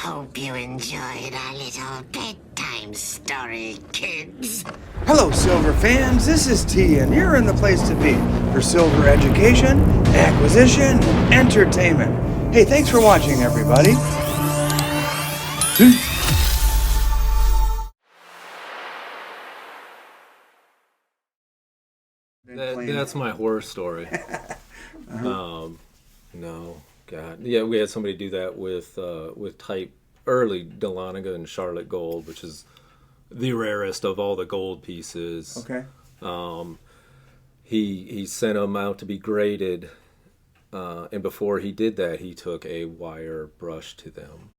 Hope you enjoyed our little bedtime story, kids. Hello, Silver fans. This is T, and you're in the place to be for Silver education, acquisition, and entertainment. Hey, thanks for watching, everybody. That's my horror story. No, God, yeah, we had somebody do that with type early Dahlonega and Charlotte gold, which is the rarest of all the gold pieces. Okay. He sent them out to be graded, and before he did that, he took a wire brush to them.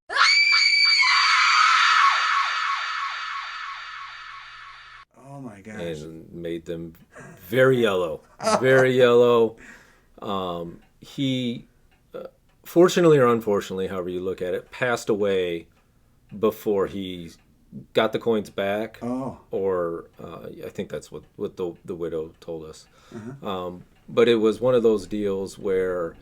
Oh my gosh. And made them very yellow. Very yellow. He, fortunately or unfortunately, however you look at it, passed away before he got the coins back. Oh. Or I think that's what the widow told us. But it was one of those deals where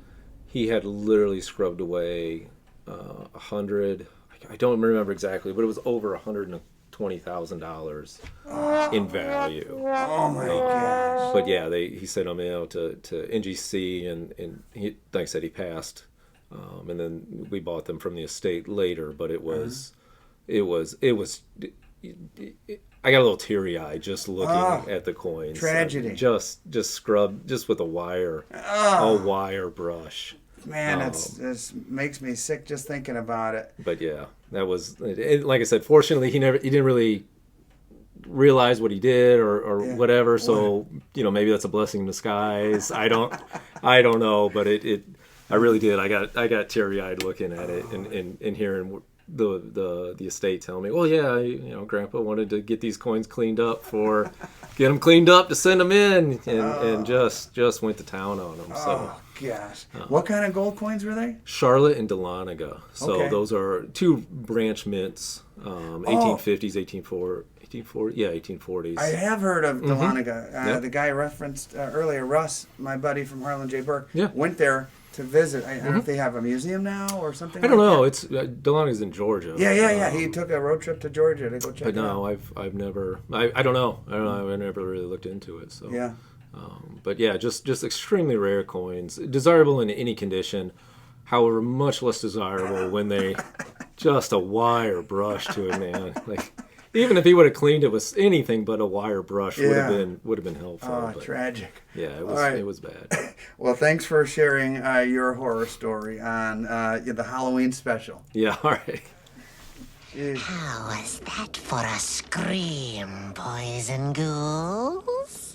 he had literally scrubbed away 100, I don't remember exactly, but it was over $120,000 in value. Oh my gosh. But yeah, he sent them out to NGC, and he, like I said, he passed, and then we bought them from the estate later. But it was I got a little teary eyed just looking at the coins. Tragedy. Just scrubbed just with a wire brush. Man, it makes me sick just thinking about it. But yeah, that was like I said. Fortunately, he didn't really realize what he did or whatever. So maybe that's a blessing in disguise. I don't know. But I really did. I got teary eyed looking at it and hearing the estate telling me, well, yeah, Grandpa wanted to get these coins cleaned up get them cleaned up to send them in, and just went to town on them. So. Oh gosh, what kind of gold coins were they? Charlotte and Dahlonega. So Okay. those are two branch mints, 1850s, 1840s. I have heard of Dahlonega. The guy referenced earlier, Russ, my buddy from Harlan, Berk, went there to visit. I don't know if they have a museum now or something. I don't know. That. It's Dahlonaga's in Georgia. Yeah. He took a road trip to Georgia to go check it out. But no, I've never. I don't know. I never really looked into it. So yeah. But yeah, just extremely rare coins, desirable in any condition. However, much less desirable when they just a wire brush to it, man. Like even if he would have cleaned it with anything but a wire brush, would have been helpful. Oh, but tragic. Yeah, it was bad. Well, thanks for sharing your horror story on the Halloween special. Yeah, all right. How was that for a scream, boys and ghouls?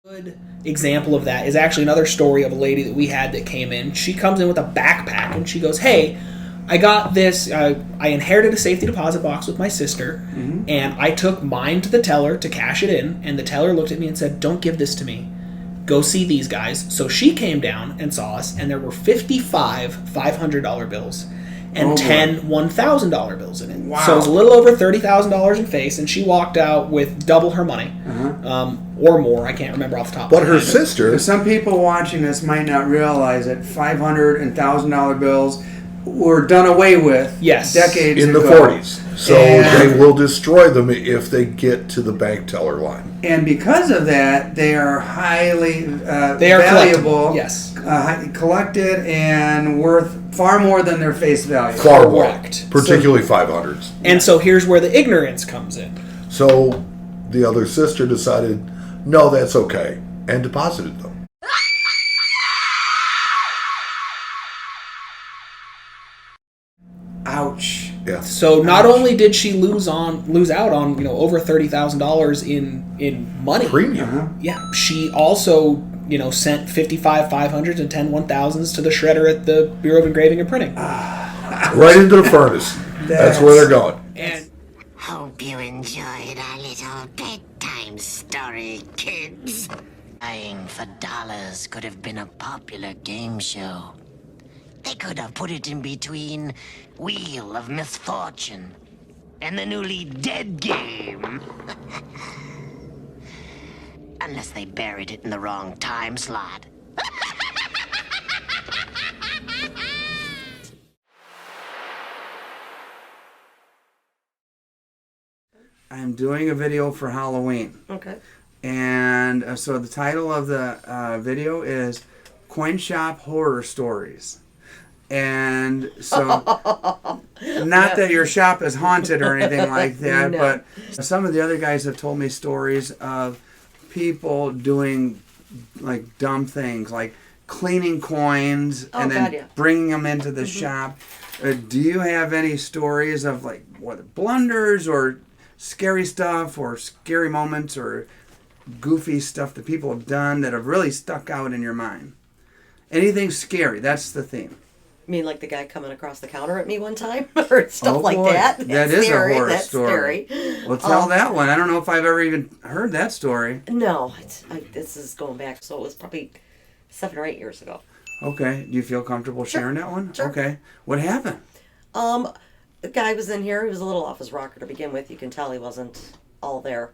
Good example of that is actually another story of a lady that we had that came in. She comes in with a backpack and she goes, hey, I got this, I inherited a safety deposit box with my sister, and I took mine to the teller to cash it in, and the teller looked at me and said, don't give this to me. Go see these guys. So she came down and saw us, and there were 55 $500 bills and 10 $1,000 bills in it. Wow. So it was a little over $30,000 in face, and she walked out with double her money, or more. I can't remember off the top of my head. But her sister... Some people watching this might not realize that $500 and $1,000 bills were done away with decades in ago. the 40s. So they will destroy them if they get to the bank teller line. And because of that, they are highly valuable. Yes. Collected and worth far more than their face value. Far more. Correct. Particularly 500s. And so here's where the ignorance comes in. So the other sister decided, no, that's okay, and deposited them. Ouch. Yeah. So not only did she lose out on over $30,000 in money, Premium. yeah, she also sent 55 500s and 10 1000s to the shredder at the Bureau of Engraving and Printing. Right into the furnace. That's where they're going. And Hope you enjoyed our little bedtime story, kids. Dying for dollars could have been a popular game show. They could have put it in between Wheel of Misfortune and the newly dead game. Unless they buried it in the wrong time slot. I'm doing a video for Halloween. Okay. And so the title of the video is Coin Shop Horror Stories. And so, not that your shop is haunted or anything like that, No. but some of the other guys have told me stories of people doing like dumb things, like cleaning coins and then God, yeah. bringing them into the shop. Do you have any stories of like what blunders or scary stuff or scary moments or goofy stuff that people have done that have really stuck out in your mind? Anything scary? That's the theme. You mean like the guy coming across the counter at me one time or stuff like boy. that? That That's is scary. a horror That's story. Scary. Well, tell that one. I don't know if I've ever even heard that story. No, this is going back, so it was probably 7 or 8 years ago. Okay. Do you feel comfortable sharing that one? Sure. Okay. What happened? The guy was in here. He was a little off his rocker to begin with. You can tell he wasn't all there.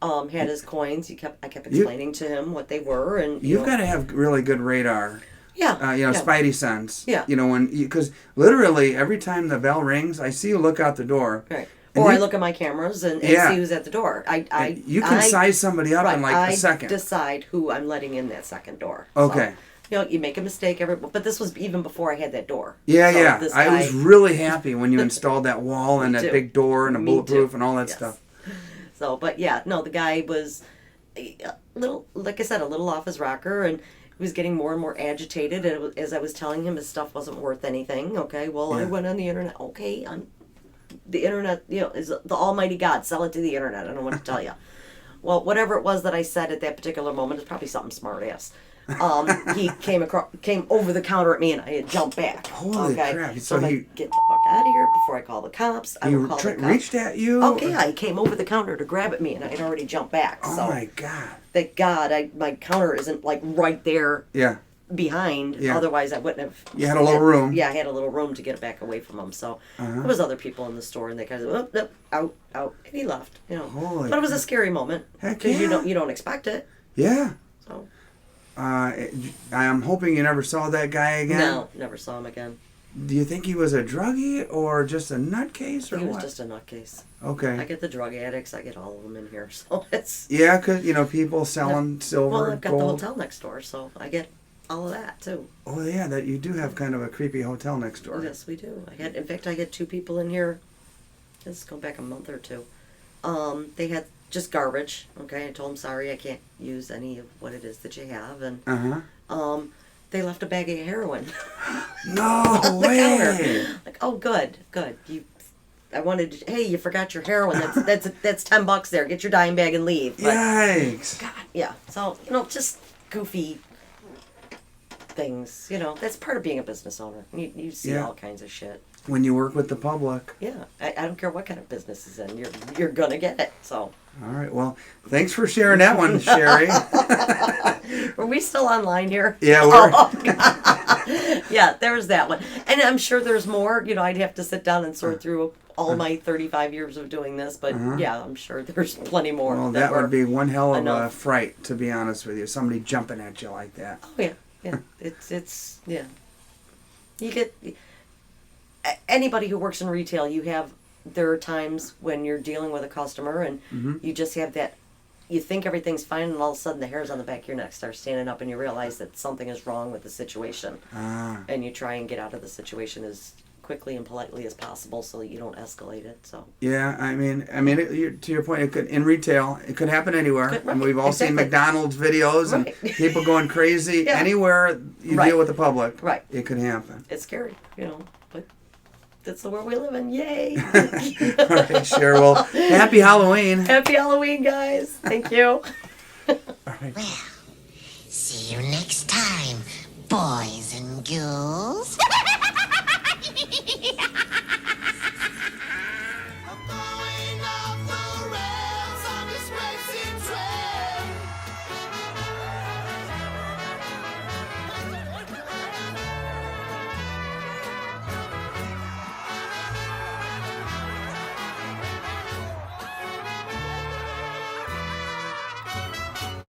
Had his coins. I kept explaining to him what they were, and You've got to have really good radar. yeah, You know, yeah. spidey sense. Yeah. You know, because literally every time the bell rings, I see you look out the door. Right. And Or you- I look at my cameras and Yeah. see who's at the door. You can size somebody up right, in like a second. I decide who I'm letting in that second door. Okay. So, you make a mistake but this was even before I had that door. Yeah, So yeah. this I was guy- really happy when you installed that wall and that too. big door and a Me bulletproof too. and all that Yes. stuff. So, but yeah, no, the guy was a little, like I said, a little off his rocker, and he was getting more and more agitated. And as I was telling him, his stuff wasn't worth anything. Okay, well, I Yeah. went on the internet. Okay, the internet, is the almighty God. Sell it to the internet. I don't know what to tell you. Well, whatever it was that I said at that particular moment, it's probably something smart ass. He came over the counter at me, and I had jumped back. Holy okay? crap. So So I'm he- like, get the fuck out of here before I call the cops. I will call the cops. reached at you? Okay, yeah, he came over the counter to grab at me, and I had already jumped back. Oh so my God. thank God, my counter isn't like right there Yeah. behind. Yeah. Otherwise, I wouldn't have. You had a little room. Yeah, I had a little room to get back away from him. So there was other people in the store, and they kind of out, and he left. Holy but it was a scary moment Heck because yeah. you don't expect it. Yeah. So I'm hoping you never saw that guy again. no, never saw him again. Do you think he was a druggie or just a nutcase or He was what? just a nutcase. Okay. I get the drug addicts. I get all of them in here. So it's Yeah, because, people selling silver, well, I've got the gold. hotel next door, so I get all of that too. Oh, yeah, that you do have kind of a creepy hotel next door. Yes, we do. In fact, I had 2 people in here. Let's go back a month or 2. They had just garbage. Okay, I told them sorry, I can't use any of what it is that you have, and Uh-huh. they left a bag of heroin No on the way! counter. Like, oh, good. I wanted. Hey, you forgot your heroin. That's $10 there. Get your dime bag and leave. But, Yikes! God, yeah. So just goofy things. That's part of being a business owner. You see Yeah. all kinds of shit. When you work with the public. Yeah, I don't care what kind of business is in. You're gonna get it. So All right, well, thanks for sharing that one, Sherrie. are we still online here? Yeah, we're... Yeah, there's that one, and I'm sure there's more. I'd have to sit down and sort through all my 35 years of doing this, but yeah, I'm sure there's plenty more. Well, that would be one hell of a enough. fright, to be honest with you. Somebody jumping at you like that. Oh yeah. It's yeah. You get anybody who works in retail. There are times when you're dealing with a customer and you just have that. You think everything's fine, and all of a sudden the hairs on the back of your neck start standing up, and you realize that something is wrong with the situation, and you try and get out of the situation as quickly and politely as possible so that you don't escalate it. So Yeah, to your point, it could in retail, it could happen anywhere. Right, And we've all seen exactly. McDonald's videos and Right. people going crazy. Yeah. Anywhere you Right. deal with the public, Right. it could happen. it's scary, but that's the world we live in. Yay! All right, sure. Well, happy Halloween. Happy Halloween, guys! Thank you. Well, see you next time, boys and ghouls.